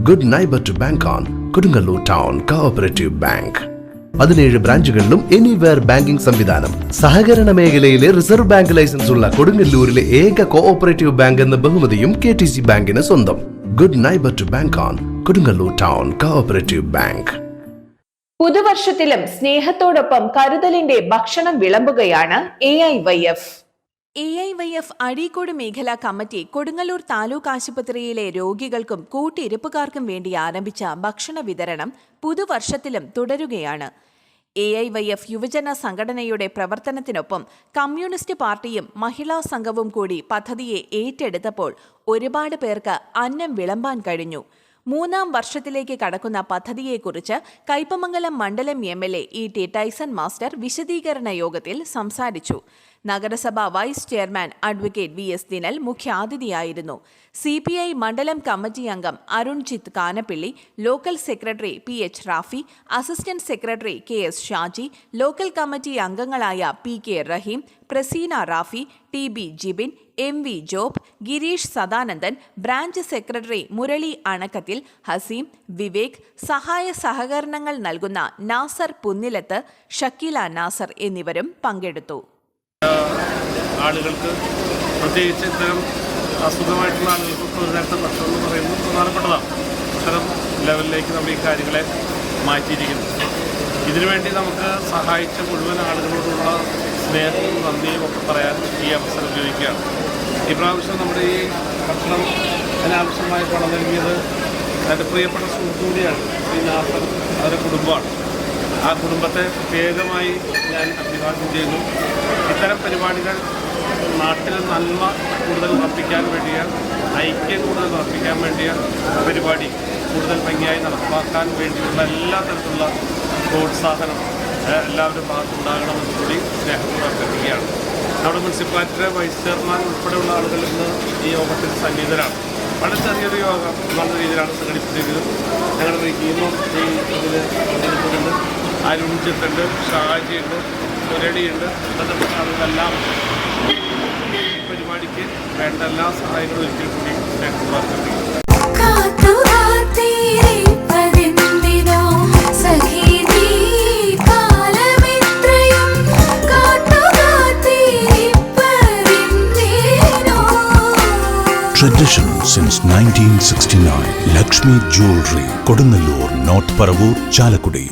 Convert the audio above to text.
Good neighbour to bank on Kodungallur town cooperative bank. 17 ബ്രാഞ്ചുകളിലും anywhere banking സംവിധാനം. സഹകരണ മേഖലയിലെ റിസർവ് ബാങ്ക് ലൈസൻസ് ഉള്ള കൊടുങ്ങല്ലൂരിലെ ഏക കോഓപ്പറേറ്റീവ് ബാങ്ക് എന്ന ബഹുമതിയും KTC ബാങ്കിന് സ്വന്തം. Good neighbour to bank on Kodungallur town cooperative bank. പുതുവർഷത്തിലും സ്നേഹത്തോടൊപ്പം കരുതലിന്റെ ഭക്ഷണം വിളമ്പുകയാണ് AIYF. AIYF അഴീക്കോട് മേഖലാ കമ്മിറ്റി കൊടുങ്ങല്ലൂർ താലൂക്ക് ആശുപത്രിയിലെ രോഗികൾക്കും കൂട്ടിരിപ്പുകാർക്കും വേണ്ടി ആരംഭിച്ച ഭക്ഷണ വിതരണം പുതുവർഷത്തിലും തുടരുകയാണ്. AIYF യുവജന സംഘടനയുടെ പ്രവർത്തനത്തിനൊപ്പം കമ്മ്യൂണിസ്റ്റ് പാർട്ടിയും മഹിളാ സംഘവും കൂടി പദ്ധതിയെ ഏറ്റെടുത്തപ്പോൾ ഒരുപാട് പേർക്ക് അന്നം വിളമ്പാൻ കഴിഞ്ഞു. 3ാം വർഷത്തിലേക്ക് കടക്കുന്ന പദ്ധതിയെക്കുറിച്ച് കയ്പമംഗലം മണ്ഡലം MLA ET ടൈസൺ മാസ്റ്റർ വിശദീകരണ യോഗത്തിൽ സംസാരിച്ചു. നഗരസഭ vice chairman advocate VS Dinal മുഖ്യാതിഥിയായിരുന്നു. CPI മണ്ഡലം കമ്മിറ്റി അംഗം Arunjith Kanappilly, local secretary PH Rafi, assistant secretary KS Shaji, local committee അംഗങ്ങളായ PK Rahim, Praseena Rafi, TB Jibin, MV Job, Girish Sadanandan, branch secretary Murali Anakkathil, Haseem, Vivek, സഹായ സഹകരണങ്ങൾ നൽകുന്ന നാസർ പുന്നിലത്ത്, ഷക്കീല നാസർ എന്നിവരും പങ്കെടുത്തു. ആളുകൾക്ക് പ്രത്യേകിച്ച് ഇത്തരം അസുഖമായിട്ടുള്ള ആളുകൾക്ക് ഒരു നേരത്തെ ഭക്ഷണം എന്ന് പറയുന്നത് പ്രധാനപ്പെട്ടതാണ്. അത്തരം ലെവലിലേക്ക് നമ്മൾ ഈ കാര്യങ്ങളെ മാറ്റിയിരിക്കുന്നു. ഇതിനുവേണ്ടി നമുക്ക് സഹായിച്ച മുഴുവൻ ആളുകളോടുള്ള സ്നേഹവും നന്ദിയും ഒക്കെ പറയാൻ ഈ അവസരം ഉപയോഗിക്കുകയാണ്. ഈ പ്രാവശ്യം നമ്മുടെ ഈ ഭക്ഷണം അതിനാവശ്യമായി പണം നൽകിയത് എൻ്റെ പ്രിയപ്പെട്ട സുഹൃത്തു കൂടിയാണ് ശ്രീ നാസർ, അവരുടെ കുടുംബമാണ്. ആ കുടുംബത്തെ പ്രത്യേകമായി ഞാൻ അഭിവാദ്യം ചെയ്യുന്നു. ഇത്തരം പരിപാടികൾ നാട്ടിൽ നന്മ കൂടുതൽ ഉറപ്പിക്കാൻ വേണ്ടിയ, ഐക്യം കൂടുതൽ ഉറപ്പിക്കാൻ വേണ്ടിയ പരിപാടി കൂടുതൽ ഭംഗിയായി നടപ്പാക്കാൻ വേണ്ടിയുള്ള എല്ലാ തരത്തിലുള്ള പ്രോത്സാഹനം എല്ലാവരും ഭാഗത്തുണ്ടാകണമെന്ന് കൂടി സ്നേഹത്തോടെ അഭ്യർത്ഥിക്കുകയാണ്. നമ്മുടെ മുനിസിപ്പാലിറ്റിയുടെ വൈസ് ചെയർമാൻ ഉൾപ്പെടെയുള്ള ആളുകൾ ഇന്ന് ഈ യോഗത്തിൽ സന്നിഹിതരാണ്. വളരെ ചെറിയൊരു യോഗം നല്ല രീതിയിലാണ് സംഘടിപ്പിച്ചിരിക്കുന്നത്. ഞങ്ങളുടെ ടീമും ഈ ഇതിൽ പങ്കെടുക്കുന്നുണ്ട്. അരുൺജിത്തുണ്ട്, ഷാജിയുണ്ട്, മുരളിയുണ്ട്, ബന്ധപ്പെട്ട ആളുകളെല്ലാം ഈ പരിപാടിക്ക് വേണ്ട എല്ലാ സഹായങ്ങളും ഒരിക്കൽ കൂടി സ്നേഹത്തോടെ അഭ്യർത്ഥിക്കുന്നു. Tradition since 1969. Lakshmi Jewelry, Kodunallur, North Paravur, Chalakudi.